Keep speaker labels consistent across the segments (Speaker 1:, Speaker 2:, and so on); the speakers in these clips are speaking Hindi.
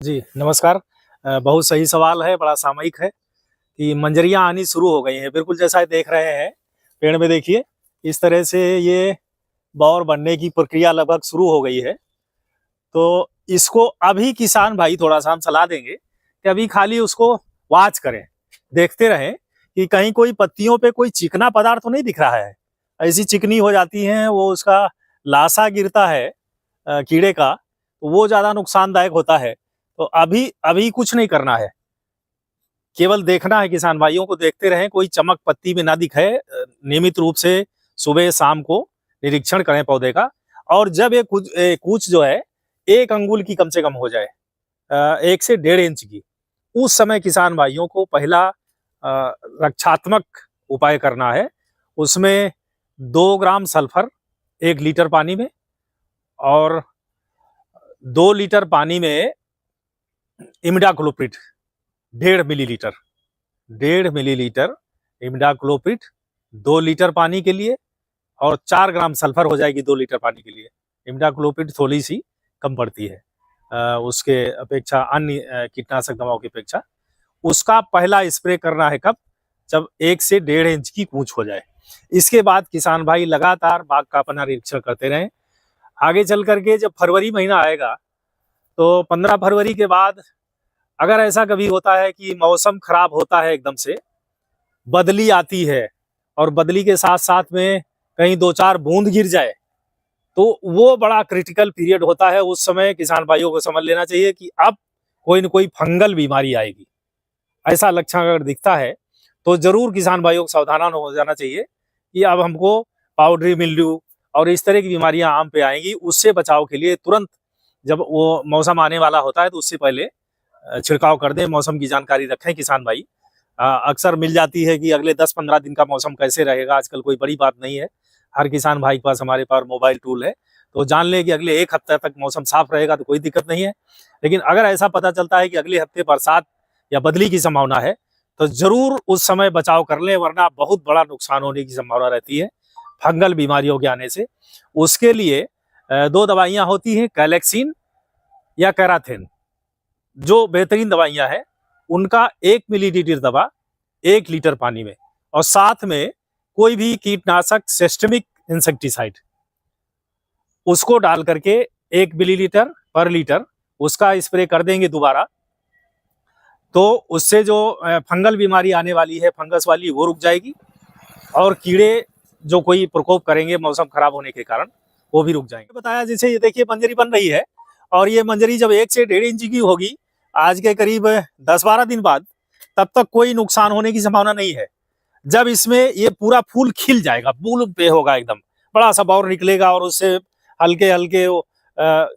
Speaker 1: जी, नमस्कार। बहुत सही सवाल है, बड़ा सामयिक है कि मंजरियाँ आनी शुरू हो गई हैं। बिल्कुल जैसा ये देख रहे हैं, पेड़ में देखिए, इस तरह से ये बौर बनने की प्रक्रिया लगभग शुरू हो गई है। तो इसको अभी किसान भाई थोड़ा-सा हम सलाह देंगे कि अभी खाली उसको वॉच करें, देखते रहें कि कहीं कोई पत्तियों पे कोई चिकना पदार्थ तो नहीं दिख रहा है। ऐसी चिकनी हो जाती हैं, वो उसका लासा गिरता है कीड़े का, तो वो ज़्यादा नुकसानदायक होता है। तो अभी अभी कुछ नहीं करना है, केवल देखना है, किसान भाइयों को देखते रहें, कोई चमक पत्ती में ना दिखे। नियमित रूप से सुबह शाम को निरीक्षण करें पौधे का। और जब ये कूच जो है 1 अंगुल की कम से कम हो जाए, 1 से 1.5 इंच की, उस समय किसान भाइयों को पहला रक्षात्मक उपाय करना है। उसमें 2 ग्राम सल्फर 1 लीटर पानी में, और 2 लीटर पानी में imidacloprid 1.5 millilitre, 1.5 millilitre imidacloprid 2 litre पानी के लिए, और 4 ग्राम सल्फर हो जाएगी 2 लीटर पानी के लिए। इमिडाक्लोप्रिड थोड़ी सी कम पड़ती है उसके अपेक्षा, अन्य कीटनाशक दवाओं की अपेक्षा। उसका पहला स्प्रे करना है कब? जब 1 से 1.5 इंच की कूंच हो जाए। इसके बाद किसान भाई लगातार बाग का अपना निरीक्षण करते रहें। आगे चल करके जब फरवरी महीना आएगा, तो 15 फरवरी के बाद अगर ऐसा कभी होता है कि मौसम खराब होता है, एकदम से बदली आती है और बदली के साथ साथ में कहीं 2-4 बूंद गिर जाए, तो वो बड़ा क्रिटिकल पीरियड होता है। उस समय किसान भाइयों को समझ लेना चाहिए कि अब कोई न कोई फंगल बीमारी आएगी। ऐसा लक्षण अगर दिखता है, तो जरूर किसान भाइयों को सावधान हो जाना चाहिए कि अब हमको पाउडरी मिल्ड्यू और इस तरह की बीमारियां आम पे आएंगी। उससे बचाव के लिए तुरंत, जब वो मौसम आने वाला होता है, तो उससे पहले छिड़काव कर दें। मौसम की जानकारी रखें किसान भाई। अक्सर मिल जाती है कि अगले 10-15 दिन का मौसम कैसे रहेगा, आजकल कोई बड़ी बात नहीं है। हर किसान भाई के पास, हमारे पास मोबाइल टूल है, तो जान लें कि अगले 1 हफ्ते तक मौसम साफ रहेगा, तो कोई दिक्कत नहीं है। लेकिन अगर ऐसा पता चलता है कि अगले हफ्ते बरसात या बदली की संभावना है, तो जरूर उस समय बचाव कर लें, वरना बहुत बड़ा नुकसान होने की संभावना रहती है फंगल बीमारियों के आने से। उसके लिए 2 दवाइयां होती हैं, कैलेक्सिन या कैराथेन, जो बेहतरीन दवाइयां हैं। उनका 1 मिलीलीटर दवा 1 लीटर पानी में, और साथ में कोई भी कीटनाशक सिस्टमिक इंसेक्टिसाइड, उसको डाल करके 1 मिलीलीटर पर लीटर उसका स्प्रे कर देंगे दोबारा, तो उससे जो फंगल बीमारी आने वाली है, फंगस वाली, वो रुक जाएगी। और कीड़े जो कोई प्रकोप करेंगे मौसम खराब होने के कारण, वो भी रुक जाएंगे। बताया, जैसे ये देखिए मंजरी बन रही है, और ये मंजरी जब 1 से 1.5 इंच की होगी, आज के करीब 10-12 दिन बाद, तब तक कोई नुकसान होने की संभावना नहीं है। जब इसमें ये पूरा फूल खिल जाएगा, फूल पे होगा एकदम, बड़ा सा बौर निकलेगा और उससे हल्के हल्के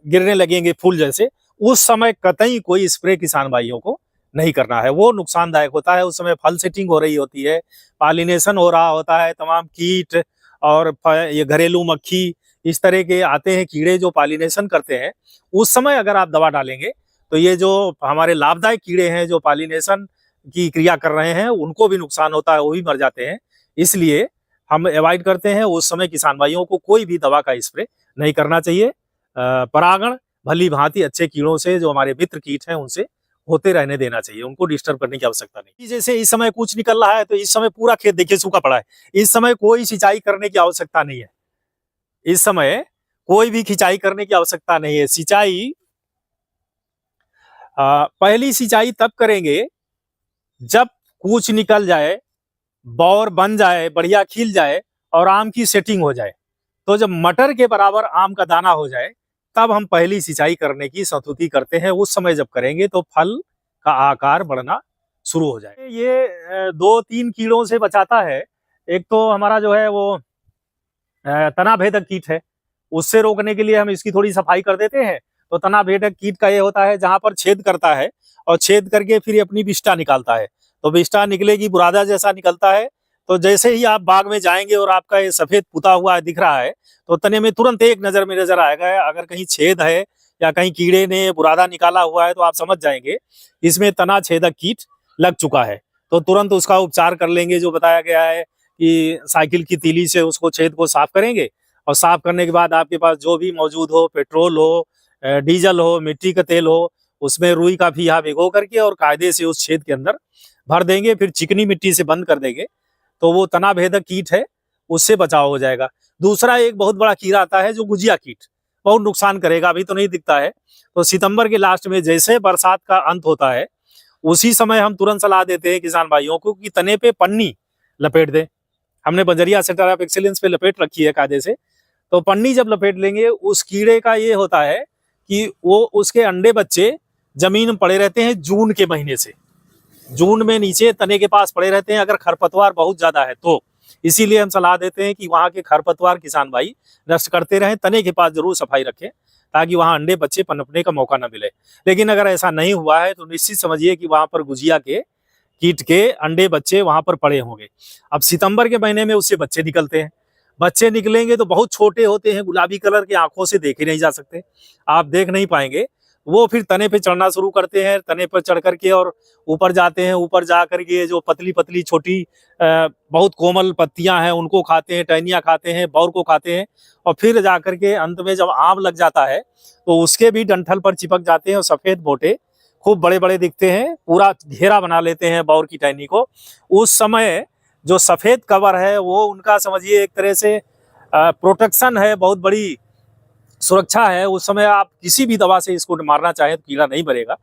Speaker 1: गिरने लगेंगे फूल जैसे, उस समय कतई कोई स्प्रे किसान भाइयों को नहीं करना है। वो नुकसानदायक होता है। उस समय फल सेटिंग हो रही होती है, पॉलिनेशन हो रहा होता है, तमाम कीट और ये घरेलू मक्खी, इस तरह के आते हैं कीड़े जो पॉलिनेशन करते हैं। उस समय अगर आप दवा डालेंगे, तो ये जो हमारे लाभदायक कीड़े हैं, जो पॉलिनेशन की क्रिया कर रहे हैं, उनको भी नुकसान होता है, वो भी मर जाते हैं। इसलिए हम अवॉइड करते हैं, उस समय किसान भाइयों को कोई भी दवा का स्प्रे नहीं करना चाहिए। परागण भली भांति अच्छे कीड़ों से, जो हमारे मित्र कीट हैं, उनसे होते रहने देना चाहिए, उनको डिस्टर्ब करने की आवश्यकता नहीं। जैसे इस समय कुछ निकल रहा है, तो इस समय पूरा खेत देखिए सूखा पड़ा है। इस समय कोई सिंचाई करने की आवश्यकता नहीं है। इस समय कोई भी खिंचाई करने की आवश्यकता नहीं है। सिंचाई पहली सिंचाई तब करेंगे जब कूच निकल जाए, बौर बन जाए, बढ़िया खिल जाए, और आम की सेटिंग हो जाए। तो जब मटर के बराबर आम का दाना हो जाए, तब हम पहली सिंचाई करने की संतुति करते हैं। उस समय जब करेंगे, तो फल का आकार बढ़ना शुरू हो जाए। ये 2-3 कीड़ों से बचाता है। एक तो हमारा जो है वो तना भेदक कीट है, उससे रोकने के लिए हम इसकी थोड़ी सफाई कर देते हैं। तो तना भेदक कीट का ये होता है, जहां पर छेद करता है और छेद करके फिर अपनी विष्ठा निकालता है, तो विष्ठा निकलेगी, बुरादा जैसा निकलता है। तो जैसे ही आप बाग में जाएंगे और आपका ये सफेद पुता हुआ दिख रहा है, तो तने में तुरंत एक नजर में नजर आएगा। अगर कहीं छेद है या कहीं कीड़े ने बुरादा निकाला हुआ है, तो आप समझ जाएंगे इसमें तना छेदक कीट लग चुका है। तो तुरंत उसका उपचार कर लेंगे। जो बताया गया है कि साइकिल की तीली से उसको, छेद को साफ करेंगे, और साफ करने के बाद आपके पास जो भी मौजूद हो, पेट्रोल हो, डीजल हो, मिट्टी का तेल हो, उसमें रुई का फीहा भिगो करके और कायदे से उस छेद के अंदर भर देंगे, फिर चिकनी मिट्टी से बंद कर देंगे, तो वो तना भेदक कीट है उससे बचाव हो जाएगा। दूसरा एक बहुत बड़ा कीड़ा आता है जो गुजिया कीट, बहुत नुकसान करेगा, अभी तो नहीं दिखता है। तो सितंबर के लास्ट में जैसे बरसात का अंत होता है उसी समय हम तुरंत सलाह देते हैं किसान भाइयों को कि तने पे पन्नी लपेट दें। हमने बंजरिया सेंटर ऑफ एक्सीलेंस पे लपेट रखी है कायदे से। तो पन्नी जब लपेट लेंगे, उस कीड़े का ये होता है कि वो उसके अंडे बच्चे जमीन में पड़े रहते हैं जून के महीने से। जून में नीचे तने के पास पड़े रहते हैं अगर खरपतवार बहुत ज्यादा है तो। इसीलिए हम सलाह देते हैं कि वहां के खरपतवार किसान भाई नष्ट करते रहें, तने के पास जरूर सफाई रखें ताकि वहां अंडे बच्चे पनपने का मौका न मिले। लेकिन अगर ऐसा नहीं हुआ है तो निश्चित समझिए कि वहां पर गुजिया के कीट के अंडे बच्चे वहां पर पड़े होंगे। अब सितंबर के महीने में उससे बच्चे निकलते हैं। बच्चे निकलेंगे तो बहुत छोटे होते हैं, गुलाबी कलर के, आंखों से देखे नहीं जा सकते, आप देख नहीं पाएंगे। वो फिर तने पे चढ़ना शुरू करते हैं, तने पर चढ़ करके और ऊपर जाते हैं। ऊपर जा करके जो पतली पतली छोटी बहुत कोमल पत्तियां हैं उनको खाते हैं, टहनियाँ खाते हैं, बौर को खाते हैं, और फिर जा करके अंत में जब आम लग जाता है तो उसके भी डंठल पर चिपक जाते हैं और सफेद मोटे खूब बड़े बड़े दिखते हैं, पूरा घेरा बना लेते हैं बौर की टहनी को। उस समय जो सफेद कवर है वो उनका समझिए एक तरह से प्रोटेक्शन है, बहुत बड़ी सुरक्षा है। उस समय आप किसी भी दवा से इसको मारना चाहें तो कीड़ा नहीं मरेगा।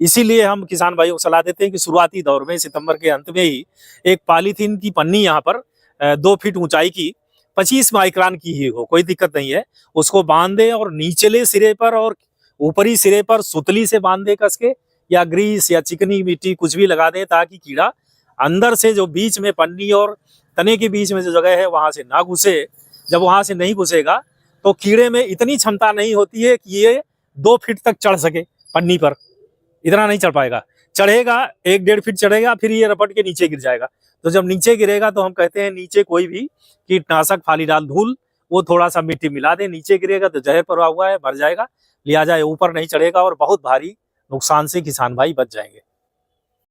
Speaker 1: इसीलिए हम किसान भाइयों को सलाह देते हैं कि शुरुआती दौर में सितंबर के अंत में ही एक पॉलीथीन की पन्नी यहाँ पर 2 फीट ऊंचाई की 25 माइक्रोन की ही हो, कोई दिक्कत नहीं है, उसको बांध दें और निचले सिरे पर और ऊपरी सिरे पर सुतली से बांध दे कस के, या ग्रीस या चिकनी मिट्टी कुछ भी लगा दें ताकि कीड़ा अंदर से जो बीच में पन्नी और तने के बीच में जो जगह है वहां से ना घुसे। जब वहां से नहीं घुसेगा तो कीड़े में इतनी क्षमता नहीं होती है कि ये 2 फीट तक चढ़ सके पन्नी पर, इतना नहीं चढ़ पाएगा। चढ़ेगा 1-1.5 फीट चढ़ेगा, फिर ये रपट के नीचे गिर जाएगा। तो जब नीचे गिरेगा तो हम कहते हैं नीचे कोई भी कीटनाशक फालीडाल धूल वो थोड़ा सा मिट्टी मिला दे, नीचे गिरेगा तो जहर पड़ा हुआ है, मर जाएगा, लिया जाए, ऊपर नहीं चढ़ेगा और बहुत भारी नुकसान से किसान भाई बच जाएंगे।